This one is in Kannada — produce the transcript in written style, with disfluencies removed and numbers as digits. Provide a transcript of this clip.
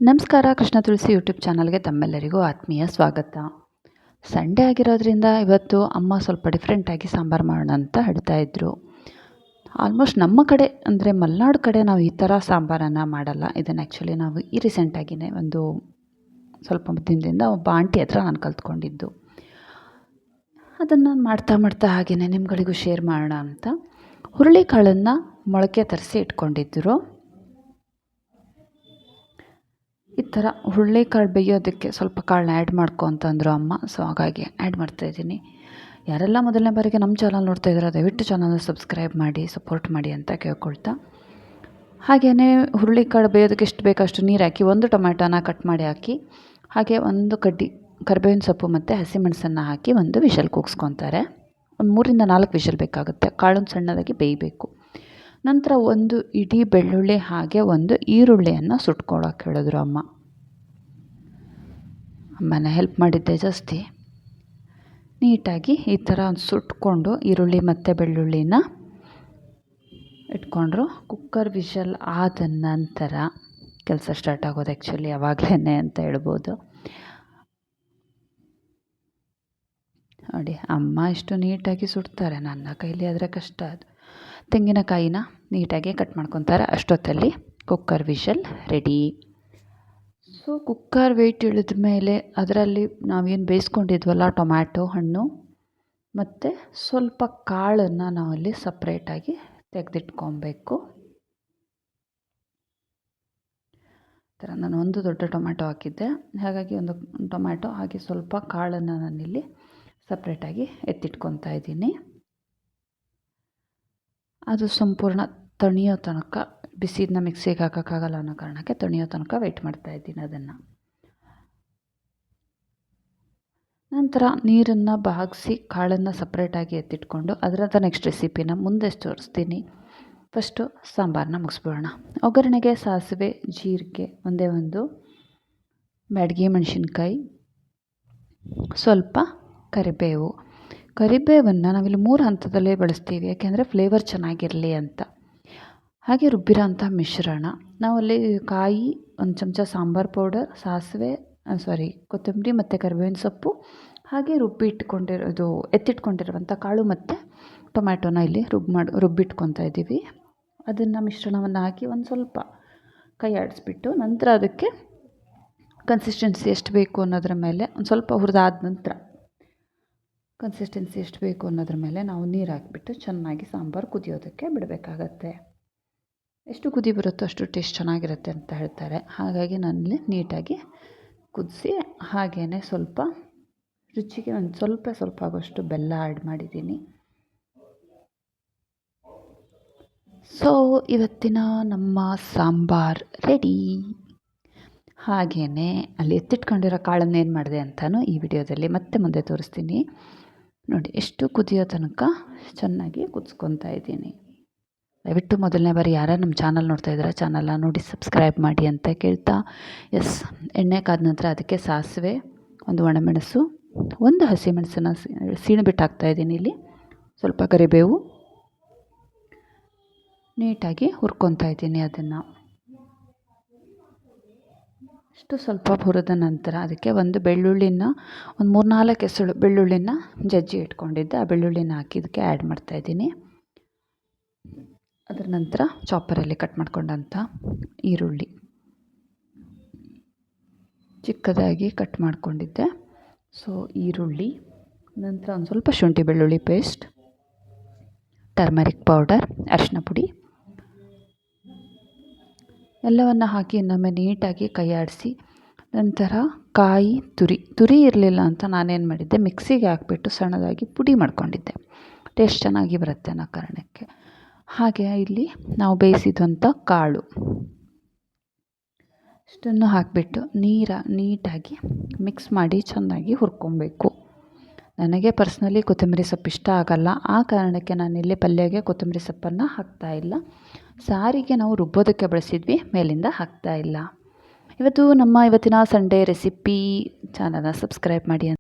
ನಮಸ್ಕಾರ. ಕೃಷ್ಣ ತುಳಸಿ ಯೂಟ್ಯೂಬ್ ಚಾನಲ್ಗೆ ತಮ್ಮೆಲ್ಲರಿಗೂ ಆತ್ಮೀಯ ಸ್ವಾಗತ. ಸಂಡೇ ಆಗಿರೋದ್ರಿಂದ ಇವತ್ತು ಅಮ್ಮ ಸ್ವಲ್ಪ ಡಿಫ್ರೆಂಟಾಗಿ ಸಾಂಬಾರು ಮಾಡೋಣ ಅಂತ ಹೇಳ್ತಾಯಿದ್ರು. ಆಲ್ಮೋಸ್ಟ್ ನಮ್ಮ ಕಡೆ ಅಂದರೆ ಮಲೆನಾಡು ಕಡೆ ನಾವು ಈ ಥರ ಸಾಂಬಾರನ್ನು ಮಾಡಲ್ಲ. ಇದನ್ನು ಆ್ಯಕ್ಚುಲಿ ನಾವು ರೀಸೆಂಟಾಗಿಯೇ ಒಂದು ಸ್ವಲ್ಪ ದಿನದಿಂದ ಒಬ್ಬ ಆಂಟಿ ಹತ್ರ ನಾನು ಕಲ್ತ್ಕೊಂಡಿದ್ದು. ಅದನ್ನು ಮಾಡ್ತಾ ಹಾಗೆಯೇ ನಿಮ್ಗಳಿಗೂ ಶೇರ್ ಮಾಡೋಣ ಅಂತ ಹುರುಳಿಕಾಳನ್ನು ಮೊಳಕೆ ತರಿಸಿ ಇಟ್ಕೊಂಡಿದ್ದರು. ಈ ಥರ ಹುರುಳಿಕಾಳು ಬೇಯೋದಕ್ಕೆ ಸ್ವಲ್ಪ ಕಾಳನ್ನ ಆ್ಯಡ್ ಮಾಡ್ಕೊ ಅಂತಂದರು ಅಮ್ಮ. ಸೊ ಹಾಗಾಗಿ ಆ್ಯಡ್ ಮಾಡ್ತಾಯಿದ್ದೀನಿ. ಯಾರೆಲ್ಲ ಮೊದಲನೇ ಬಾರಿಗೆ ನಮ್ಮ ಚಾನಲ್ ನೋಡ್ತಾ ಇದ್ದಾರೋ ದಯವಿಟ್ಟು ಚಾನಲ್ನ ಸಬ್ಸ್ಕ್ರೈಬ್ ಮಾಡಿ ಸಪೋರ್ಟ್ ಮಾಡಿ ಅಂತ ಕೇಳ್ಕೊಳ್ತಾ, ಹಾಗೆಯೇ ಹುರುಳಿಕಾಳು ಬೇಯೋದಕ್ಕೆ ಎಷ್ಟು ಬೇಕಷ್ಟು ನೀರು ಹಾಕಿ ಒಂದು ಟೊಮ್ಯಾಟೋನ ಕಟ್ ಮಾಡಿ ಹಾಕಿ, ಹಾಗೆ ಒಂದು ಕಡ್ಡಿ ಕರಿಬೇವಿನ ಸೊಪ್ಪು ಮತ್ತು ಹಸಿಮೆಣಸನ್ನು ಹಾಕಿ ಒಂದು ವಿಷಲ್ ಕೂಗಿಸ್ಕೊತಾರೆ. ಒಂದು 3-4 ವಿಷಲ್ ಬೇಕಾಗುತ್ತೆ. ಕಾಳನ್ನು ಸಣ್ಣದಾಗಿ ಬೇಯಬೇಕು. ನಂತರ ಒಂದು ಇಡೀ ಬೆಳ್ಳುಳ್ಳಿ ಹಾಗೆ ಒಂದು ಈರುಳ್ಳಿಯನ್ನು ಸುಟ್ಕೊಳ್ಳೋಕೆ ಹೇಳಿದ್ರು ಅಮ್ಮ. ಅಮ್ಮನ ಹೆಲ್ಪ್ ಮಾಡಿದ್ದೆ ಜಾಸ್ತಿ. ನೀಟಾಗಿ ಈ ಥರ ಸುಟ್ಕೊಂಡು ಈರುಳ್ಳಿ ಮತ್ತು ಬೆಳ್ಳುಳ್ಳಿನ ಇಟ್ಕೊಂಡ್ರು. ಕುಕ್ಕರ್ ವಿಷಲ್ ಆದ ನಂತರ ಕೆಲಸ ಸ್ಟಾರ್ಟ್ ಆಗೋದು ಆ್ಯಕ್ಚುಲಿ ಯಾವಾಗಲೇ ಅಂತ ಹೇಳ್ಬೋದು. ನೋಡಿ, ಅಮ್ಮ ಇಷ್ಟು ನೀಟಾಗಿ ಸುಡ್ತಾರೆ. ನನ್ನ ಕೈಲಿ ಆದರೆ ಕಷ್ಟ. ಅದು ತೆಂಗಿನಕಾಯಿನ ನೀಟಾಗಿ ಕಟ್ ಮಾಡ್ಕೊತಾರೆ. ಅಷ್ಟೊತ್ತಲ್ಲಿ cooker whistle ready. So cooker weight ಇಳಿದ ಮೇಲೆ ಅದರಲ್ಲಿ ನಾವೇನು ಬೇಯಿಸ್ಕೊಂಡಿದ್ವಲ್ಲ ಟೊಮ್ಯಾಟೊ ಹಣ್ಣು ಮತ್ತು ಸ್ವಲ್ಪ ಕಾಳನ್ನು ನಾವಲ್ಲಿ ಸಪ್ರೇಟಾಗಿ ತೆಗೆದಿಟ್ಕೊಬೇಕು. ಥರ ನಾನು ಒಂದು ದೊಡ್ಡ ಟೊಮ್ಯಾಟೊ ಹಾಕಿದ್ದೆ, ಹಾಗಾಗಿ ಒಂದು ಟೊಮ್ಯಾಟೊ ಹಾಗೆ ಸ್ವಲ್ಪ ಕಾಳನ್ನು ನಾನಿಲ್ಲಿ ಸಪ್ರೇಟಾಗಿ ಎತ್ತಿಟ್ಕೊತಾ ಇದ್ದೀನಿ. ಅದು ಸಂಪೂರ್ಣ ತಣಿಯೋ ತನಕ, ಬಿಸಿದನ್ನ ಮಿಕ್ಸಿಗೆ ಹಾಕೋಕ್ಕಾಗಲ್ಲ ಅನ್ನೋ ಕಾರಣಕ್ಕೆ ತಣಿಯೋ ತನಕ ವೆಯ್ಟ್ ಮಾಡ್ತಾಯಿದ್ದೀನಿ ಅದನ್ನು. ನಂತರ ನೀರನ್ನು ಬಾಗಿಸಿ ಕಾಳನ್ನು ಸಪ್ರೇಟಾಗಿ ಎತ್ತಿಟ್ಕೊಂಡು ಅದರಂಥ ನೆಕ್ಸ್ಟ್ ರೆಸಿಪಿನ ಮುಂದೆ ತೋರಿಸ್ತೀನಿ. ಫಸ್ಟು ಸಾಂಬಾರನ್ನ ಮುಗಿಸ್ಬಿಡೋಣ. ಒಗ್ಗರಣೆಗೆ ಸಾಸಿವೆ, ಜೀರಿಗೆ, ಒಂದೇ ಒಂದು ಬ್ಯಾಡಗಿ ಮೆಣಸಿನ್ಕಾಯಿ, ಸ್ವಲ್ಪ ಕರಿಬೇವನ್ನು ನಾವಿಲ್ಲಿ 3 ಹಂತದಲ್ಲೇ ಬಳಸ್ತೀವಿ, ಯಾಕೆಂದರೆ ಫ್ಲೇವರ್ ಚೆನ್ನಾಗಿರಲಿ ಅಂತ. ಹಾಗೆ ರುಬ್ಬಿರೋ ಅಂಥ ಮಿಶ್ರಣ, ನಾವಲ್ಲಿ ಕಾಯಿ, ಒಂದು ಚಮಚ ಸಾಂಬಾರು ಪೌಡರ್, ಕೊತ್ತಂಬರಿ ಮತ್ತು ಕರಿಬೇವಿನ ಸೊಪ್ಪು, ಹಾಗೆ ಎತ್ತಿಟ್ಕೊಂಡಿರುವಂಥ ಕಾಳು ಮತ್ತು ಟೊಮ್ಯಾಟೋನ ಇಲ್ಲಿ ರುಬ್ಬಿಟ್ಕೊತಾ ಇದ್ದೀವಿ. ಅದನ್ನು ಮಿಶ್ರಣವನ್ನು ಹಾಕಿ ಒಂದು ಸ್ವಲ್ಪ ಕೈ ಆಡಿಸ್ಬಿಟ್ಟು, ನಂತರ ಅದಕ್ಕೆ ಕನ್ಸಿಸ್ಟೆನ್ಸಿ ಎಷ್ಟು ಬೇಕು ಅನ್ನೋದ್ರ ಮೇಲೆ ಒಂದು ಸ್ವಲ್ಪ ಹುರಿದಾದ ನಂತರ ಕನ್ಸಿಸ್ಟೆನ್ಸಿ ಎಷ್ಟು ಬೇಕು ಅನ್ನೋದ್ರ ಮೇಲೆ ನಾವು ನೀರು ಹಾಕಿಬಿಟ್ಟು ಚೆನ್ನಾಗಿ ಸಾಂಬಾರು ಕುದಿಯೋದಕ್ಕೆ ಬಿಡಬೇಕಾಗತ್ತೆ. ಎಷ್ಟು ಕುದಿ ಬರುತ್ತೋ ಅಷ್ಟು ಟೇಸ್ಟ್ ಚೆನ್ನಾಗಿರುತ್ತೆ ಅಂತ ಹೇಳ್ತಾರೆ. ಹಾಗಾಗಿ ನಾನಲ್ಲಿ ನೀಟಾಗಿ ಕುದಿಸಿ, ಹಾಗೆಯೇ ಸ್ವಲ್ಪ ರುಚಿಗೆ ಒಂದು ಸ್ವಲ್ಪ ಆಗೋಷ್ಟು ಬೆಲ್ಲ ಆ್ಯಡ್ ಮಾಡಿದ್ದೀನಿ. ಸೊ ಇವತ್ತಿನ ನಮ್ಮ ಸಾಂಬಾರು ರೆಡಿ. ಹಾಗೆಯೇ ಅಲ್ಲಿ ಎತ್ತಿಟ್ಕೊಂಡಿರೋ ಕಾಳನ್ನು ಏನು ಮಾಡಿದೆ ಅಂತಲೂ ಈ ವಿಡಿಯೋದಲ್ಲಿ ಮತ್ತೆ ಮುಂದೆ ತೋರಿಸ್ತೀನಿ. ನೋಡಿ, ಎಷ್ಟು ಕುದಿಯೋ ತನಕ ಚೆನ್ನಾಗಿ ಕುದಿಸ್ಕೊತಾ ಇದ್ದೀನಿ. ದಯವಿಟ್ಟು ಮೊದಲನೇ ಬಾರಿ ಯಾರು ನಮ್ಮ ಚಾನಲ್ ನೋಡ್ತಾ ಇದ್ದಾರೆ ಚಾನಲ್ನ ನೋಡಿ ಸಬ್ಸ್ಕ್ರೈಬ್ ಮಾಡಿ ಅಂತ ಕೇಳ್ತಾ, ಎಣ್ಣೆ ಕಾದ ನಂತರ ಅದಕ್ಕೆ ಸಾಸಿವೆ, ಒಂದು ಒಣಮೆಣಸು, ಒಂದು ಹಸಿಮೆಣಸನ್ನು ಸೀಣ್ಬಿಟ್ಟು ಹಾಕ್ತಾಯಿದ್ದೀನಿ. ಇಲ್ಲಿ ಸ್ವಲ್ಪ ಕರಿಬೇವು, ನೀಟಾಗಿ ಹುರ್ಕೊತಾ ಇದ್ದೀನಿ. ಅದನ್ನು ಇಷ್ಟು ಸ್ವಲ್ಪ ಹುರಿದ ನಂತರ ಅದಕ್ಕೆ ಒಂದು ಬೆಳ್ಳುಳ್ಳಿನ, ಒಂದು 3-4 ಎಸಳು ಬೆಳ್ಳುಳ್ಳಿನ ಜಜ್ಜಿ ಇಟ್ಕೊಂಡಿದ್ದೆ, ಆ ಬೆಳ್ಳುಳ್ಳಿನ ಹಾಕಿ ಇದಕ್ಕೆ ಆ್ಯಡ್ ಮಾಡ್ತಾಯಿದ್ದೀನಿ. ಅದರ ನಂತರ ಚಾಪರಲ್ಲಿ ಕಟ್ ಮಾಡ್ಕೊಂಡಂಥ ಈರುಳ್ಳಿ ಚಿಕ್ಕದಾಗಿ ಕಟ್ ಮಾಡ್ಕೊಂಡಿದ್ದೆ. ಸೊ ಈರುಳ್ಳಿ, ನಂತರ ಒಂದು ಸ್ವಲ್ಪ ಶುಂಠಿ ಬೆಳ್ಳುಳ್ಳಿ ಪೇಸ್ಟ್, ಟರ್ಮರಿಕ್ ಪೌಡರ್, ಅರಿಶಿನ ಪುಡಿ ಎಲ್ಲವನ್ನು ಹಾಕಿ ಇನ್ನೊಮ್ಮೆ ನೀಟಾಗಿ ಕೈ ಆಡಿಸಿ, ನಂತರ ಕಾಯಿ ತುರಿ ಇರಲಿಲ್ಲ ಅಂತ ನಾನೇನು ಮಾಡಿದ್ದೆ, ಮಿಕ್ಸಿಗೆ ಹಾಕಿಬಿಟ್ಟು ಸಣ್ಣದಾಗಿ ಪುಡಿ ಮಾಡ್ಕೊಂಡಿದ್ದೆ. ಟೇಸ್ಟ್ ಚೆನ್ನಾಗಿ ಬರುತ್ತೆ ಅನ್ನೋ ಕಾರಣಕ್ಕೆ. ಹಾಗೆ ಇಲ್ಲಿ ನಾವು ಬೇಯಿಸಿದಂಥ ಕಾಳು ಇಷ್ಟನ್ನು ಹಾಕಿಬಿಟ್ಟು ನೀಟಾಗಿ ಮಿಕ್ಸ್ ಮಾಡಿ ಚೆನ್ನಾಗಿ ಹುರ್ಕೊಬೇಕು. ನನಗೆ ಪರ್ಸ್ನಲಿ ಕೊತ್ತಂಬರಿ ಸೊಪ್ಪು ಇಷ್ಟ ಆಗಲ್ಲ, ಆ ಕಾರಣಕ್ಕೆ ನಾನಿಲ್ಲಿ ಪಲ್ಯಗೆ ಕೊತ್ತಂಬರಿ ಸೊಪ್ಪನ್ನು ಹಾಕ್ತಾಯಿಲ್ಲ. ಸಾರಿಗೆ ನಾವು ರುಬ್ಬೋದಕ್ಕೆ ಬಳಸಿದ್ವಿ, ಮೇಲಿಂದ ಹಾಕ್ತಾಯಿಲ್ಲ. ಇವತ್ತಿನ ಸಂಡೇ ರೆಸಿಪಿ. ಚಾನಲ್ನ ಸಬ್ಸ್ಕ್ರೈಬ್ ಮಾಡಿ.